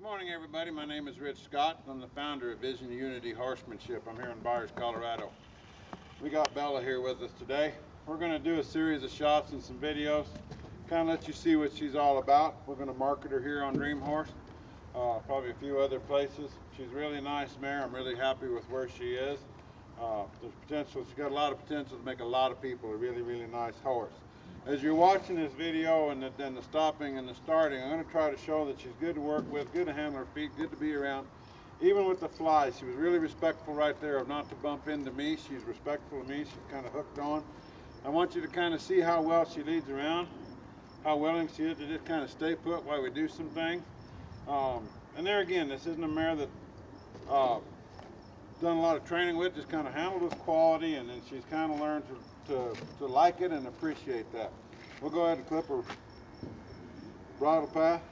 Good morning, everybody. My name is Rich Scott. I'm the founder of Vision Unity Horsemanship. I'm here in Byers, Colorado. We got Bella here with us today. We're going to do a series of shots and some videos, kind of let you see what she's all about. We're going to market her here on Dream Horse, probably a few other places. She's a really nice mare. I'm really happy with where she is. There's potential. She's got a lot of potential to make a lot of people a really, really nice horse. As you're watching this video and the stopping and the starting, I'm going to try to show that she's good to work with, good to handle her feet, good to be around. Even with the flies, she was really respectful right there of not to bump into me. She's respectful of me. She's kind of hooked on. I want you to kind of see how well she leads around, how willing she is to just kind of stay put while we do some things. And there again, this isn't a mare that done a lot of training with, just kind of handled with quality, and then she's kind of learned to like it and appreciate that. We'll go ahead and clip her bridle path.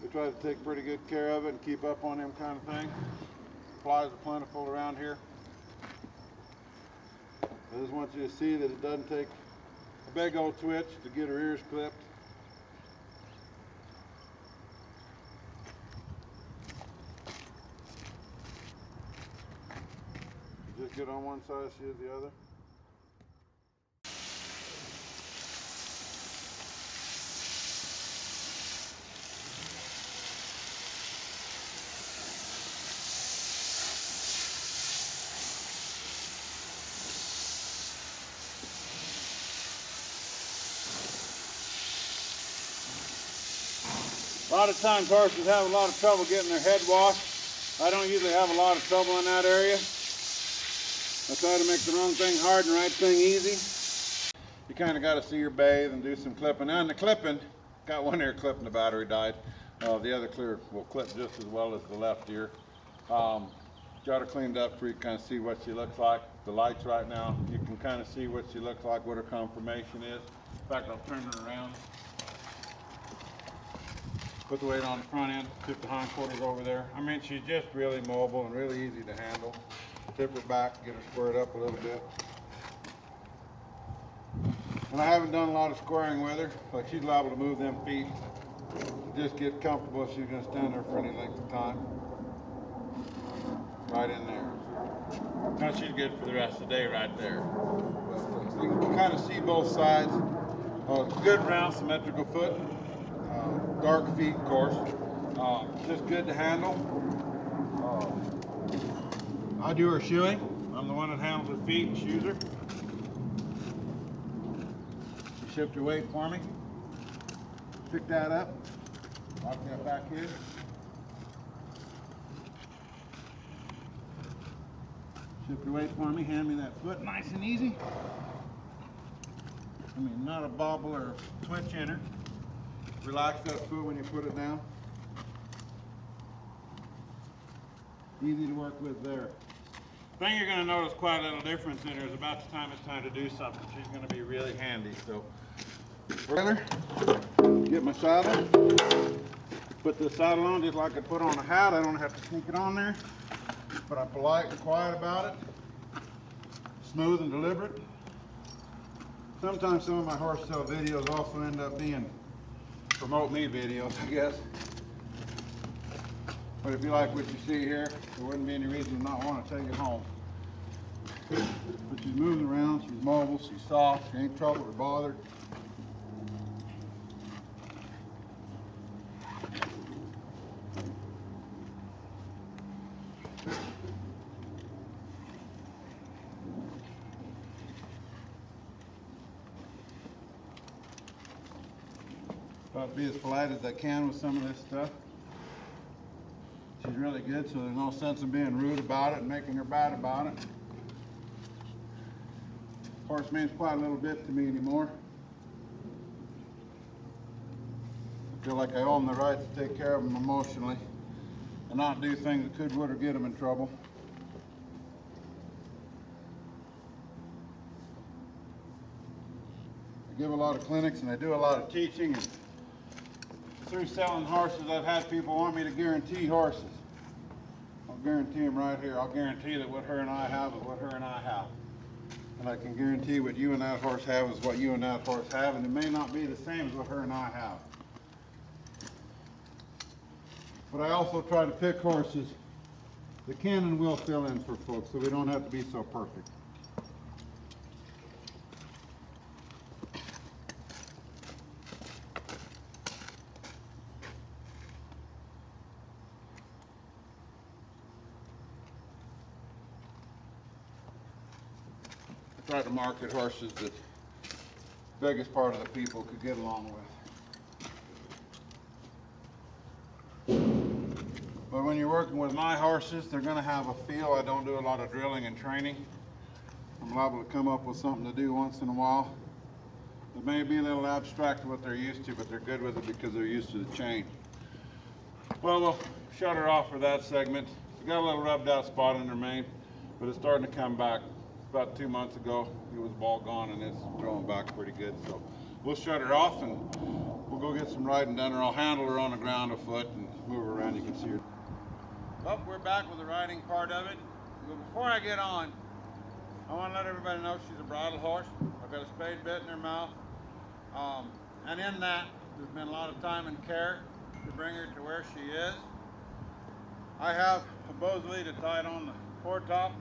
We try to take pretty good care of it and keep up on them kind of things. Flies are plentiful around here. I just want you to see that it doesn't take a big old twitch to get her ears clipped. Just good on one side, she is the other. A lot of times horses have a lot of trouble getting their head washed. I don't usually have a lot of trouble in that area. I try to make the wrong thing hard and the right thing easy. You kind of got to see her bathe and do some clipping. Now in the clipping, got one ear clipped and the battery died. The other clear will clip just as well as the left ear. Got her cleaned up so you can kind of see what she looks like. The lights right now, you can kind of see what she looks like, what her conformation is. In fact, I'll turn her around. Put the weight on the front end, tip the hindquarters over there. I mean, she's just really mobile and really easy to handle. Tip her back, get her squared up a little bit. And I haven't done a lot of squaring with her, but she's liable to move them feet. Just get comfortable if she's going to stand there for any length of time. Right in there. Now she's good for the rest of the day right there. But, you can kind of see both sides. Good round symmetrical foot. Dark feet, of course. Just good to handle. I do her shoeing. I'm the one that handles her feet and shoes her. She shift her weight for me. Pick that up. Lock that back in. Shift her weight for me. Hand me that foot, nice and easy. I mean, not a bobble or twitch in her. Relax that foot when you put it down. Easy to work with there. The thing you're going to notice quite a little difference in her is about the time it's time to do something. She's going to be really handy. So, get my saddle. Put this saddle on just like I put on a hat. I don't have to sneak it on there. But I'm polite and quiet about it. Smooth and deliberate. Sometimes some of my horse sale videos also end up being promote me videos, I guess. But if you like what you see here, there wouldn't be any reason to not want to take it home. But she's moving around, she's mobile, she's soft, she ain't troubled or bothered. Try to be as polite as I can with some of this stuff. She's really good, so there's no sense in being rude about it and making her bad about it. Horse means quite a little bit to me anymore. I feel like I own the right to take care of them emotionally and not do things that could, would, or get them in trouble. I give a lot of clinics and I do a lot of teaching, and through selling horses, I've had people want me to guarantee horses. I'll guarantee them right here. I'll guarantee that what her and I have is what her and I have. And I can guarantee what you and that horse have is what you and that horse have, and it may not be the same as what her and I have. But I also try to pick horses that can and will fill in for folks, so we don't have to be so perfect. I try to market horses that the biggest part of the people could get along with. But when you're working with my horses, they're going to have a feel. I don't do a lot of drilling and training. I'm liable to come up with something to do once in a while. It may be a little abstract to what they're used to, but they're good with it because they're used to the chain. Well, we'll shut her off for that segment. She got a little rubbed out spot in her mane, but it's starting to come back. About 2 months ago, it was all gone, and it's growing back pretty good. So we'll shut her off, and we'll go get some riding done, or I'll handle her on the ground afoot and move her around. You can see her. Well, we're back with the riding part of it. But before I get on, I want to let everybody know she's a bridle horse. I've got a spade bit in her mouth. And in that, there's been a lot of time and care to bring her to where she is. I have a Bozalita tied on the foretop,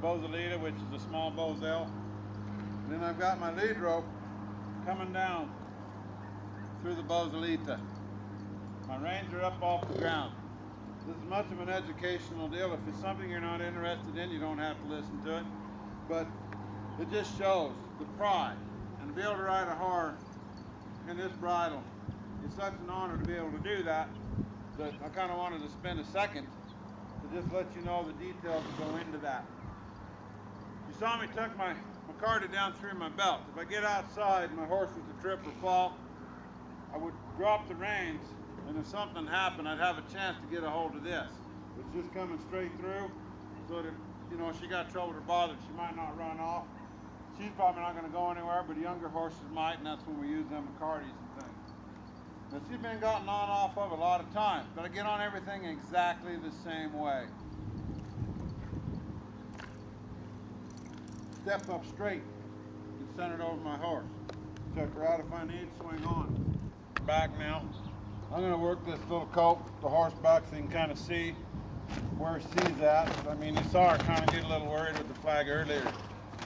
the Bozalita, which is a small Bozell. And then I've got my lead rope coming down through the Bozalita. My reins are up off the ground. This is much of an educational deal. If it's something you're not interested in, you don't have to listen to it. But it just shows the pride. And to be able to ride a horse in this bridle, it's such an honor to be able to do that, that I kind of wanted to spend a second to just let you know the details that go into that. You saw me tuck my cardi down through my belt. If I get outside and my horse was to trip or fall, I would drop the reins, and if something happened, I'd have a chance to get a hold of this. It's just coming straight through, so that if she got troubled or bothered, she might not run off. She's probably not going to go anywhere, but younger horses might, and that's when we use them Macardis and things. Now, she's been gotten on off of a lot of times, but I get on everything exactly the same way. Step up straight and centered over my horse. Check her out if I need, swing on. Back now. I'm going to work this little colt, the horse back, so you can kind of see where she's at. I mean, you saw her kind of get a little worried with the flag earlier,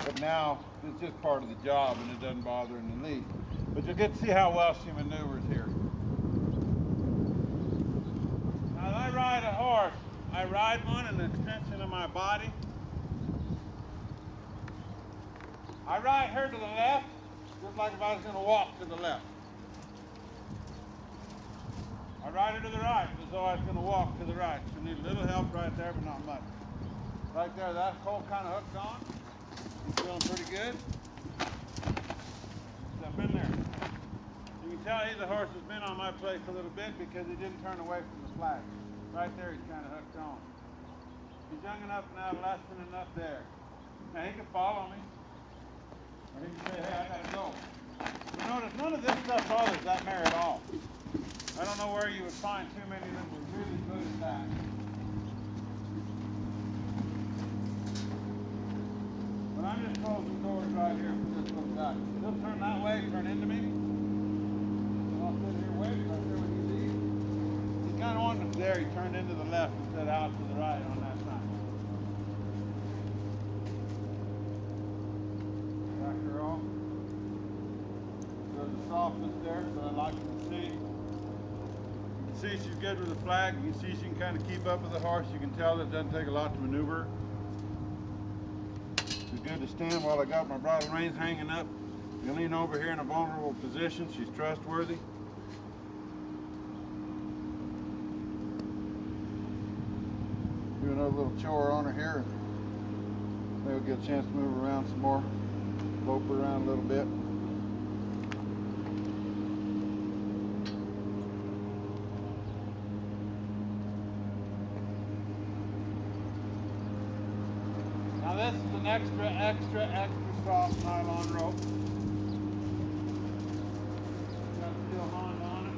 but now it's just part of the job and it doesn't bother her in the least. But you'll get to see how well she maneuvers here. Now, as I ride a horse, I ride one an extension of my body. I ride her to the left, just like if I was going to walk to the left. I ride her to the right, as though I was going to walk to the right. She'll need a little help right there, but not much. Right there, that colt kind of hooked on. He's feeling pretty good. Step in there. You can tell he's a horse that's been on my place a little bit because he didn't turn away from the flag. Right there, he's kind of hooked on. He's young enough and adolescent enough there. Now, he can follow me. Or he can say, hey, I got to go. But notice, none of this stuff bothers that mare at all. I don't know where you would find too many that were really good at that. But I'm just closing doors right here for this little guy. He'll turn that way, turn into me. And I'll sit here waiting right there when he leaves. He kind of wanted to there. He turned into the left instead of out to the right on that side. Back her off. There's a softness there that I like to see. See she's good with the flag. You can see she can kind of keep up with the horse. You can tell that it doesn't take a lot to maneuver. She's good to stand while I got my bridle reins hanging up. You lean over here in a vulnerable position. She's trustworthy. Do another little chore on her here. Maybe we'll get a chance to move her around some more. Rope her around a little bit. Now this is an extra soft nylon rope. Got a steel Honda on it.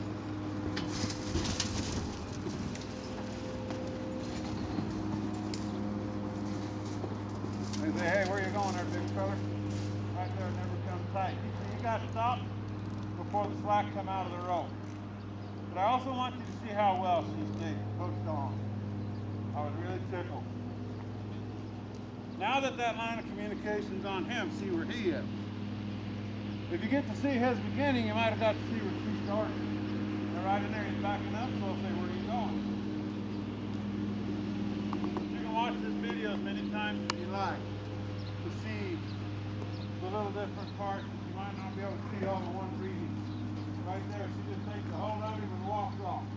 They say, hey, where you going there, big fella? Right there, never come tight. You got to stop before the slack come out of the rope. But I also want you to see how well she stayed hooked on. I was really tickled. Now that that line of communication's on him, see where he is. If you get to see his beginning, you might have got to see where she started. And right in there, he's backing up, so I'll say where he's going. You can watch this video as many times as you like to see the little different parts that you might not be able to see all in one reading. Right there, she just takes a hold of him and walks off.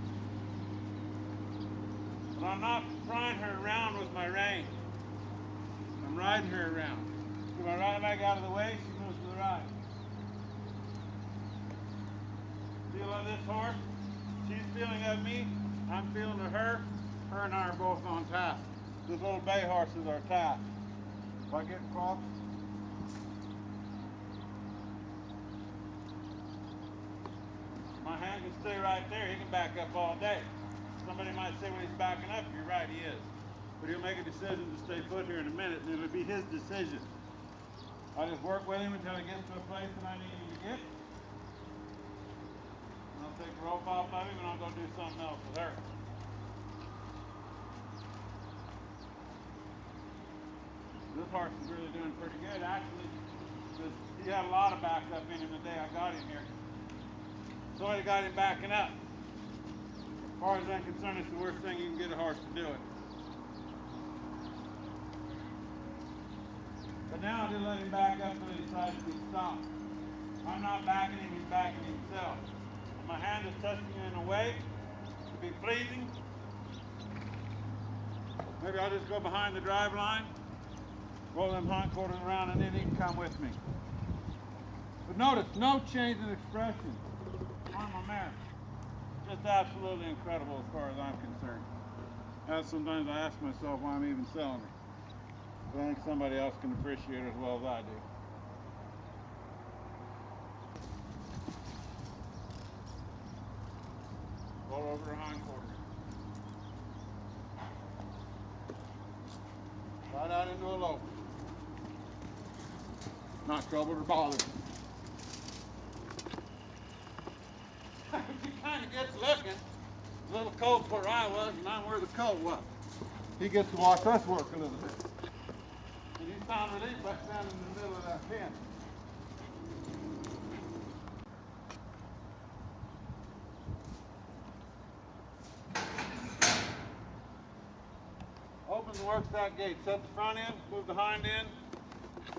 But I'm not prying her around with my rein. I'm riding her around. Get my right leg out of the way, she moves to the right. Feel of this horse? She's feeling of me, I'm feeling of her. Her and I are both on task. This little bay horse is our task. If I get crossed, my hand can stay right there. He can back up all day. Somebody might say when he's backing up, you're right, he is. But he'll make a decision to stay put here in a minute, and it'll be his decision. I just work with him until he gets to a place that I need him to get. And I'll take the rope off of him, and I'll go do something else with her. This horse is really doing pretty good, actually, because he had a lot of backup in him the day I got him here. So I got him backing up. As far as I'm concerned, it's the worst thing you can get a horse to do it. But now I just let him back up until he decides to stop. I'm not backing him, he's backing himself. If my hand is touching him in a way to be pleasing, maybe I'll just go behind the drive line, roll them hindquarters around, and then he can come with me. But notice, no change in expression on my mare. Just absolutely incredible as far as I'm concerned. Sometimes I ask myself why I'm even selling it. But I think somebody else can appreciate it as well as I do. Roll over a hindquarter. Right out into a lope. Not troubled or bothered. He kind of gets looking. A little cold where I was, and I'm where the cold was. He gets to watch us work a little bit. And he found relief by standing in the middle of that pen. Opens and works that gate. Set the front end, move the hind end.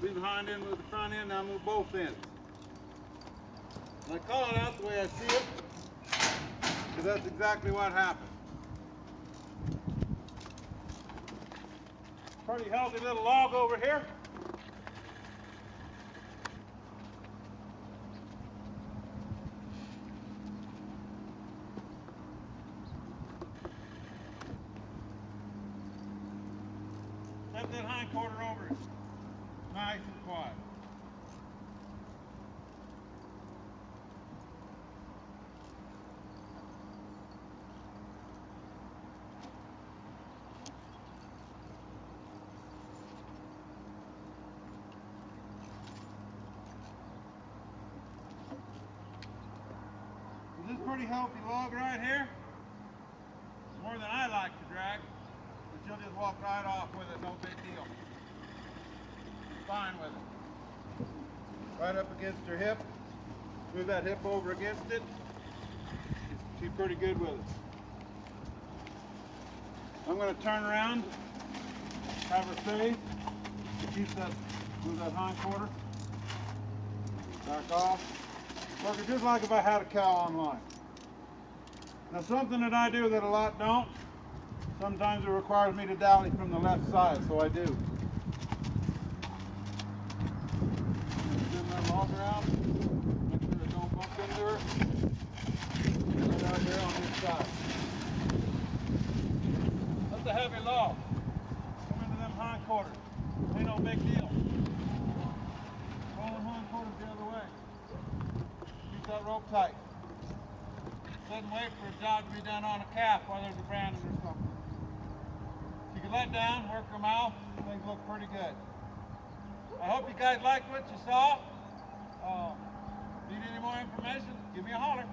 Leave the hind end, move the front end. Now move both ends. And I call it out the way I see it, because that's exactly what happened. Pretty healthy little log over here. Set that hind quarter over it. Nice and quiet. This is a pretty healthy log right here. More than I like to drag. But you'll just walk right off with it, no big deal. It's fine with it. Right up against her hip. Move that hip over against it. She's pretty good with it. I'm going to turn around, have her face, keep that, move that hind quarter, back off. Work it just like if I had a cow online. Now something that I do that a lot don't, sometimes it requires me to dally from the left side, so I do. Spin that log around, make sure it don't bump into her. Right out there on this side. That's a heavy log. Come into them hind quarters. Ain't no big deal. Roll them hind quarters the other way. Keep that rope tight. Sit and wait for a job to be done on a calf while there's a branding or something. You can let down, work her mouth, things look pretty good. I hope you guys liked what you saw. Need any more information? Give me a holler.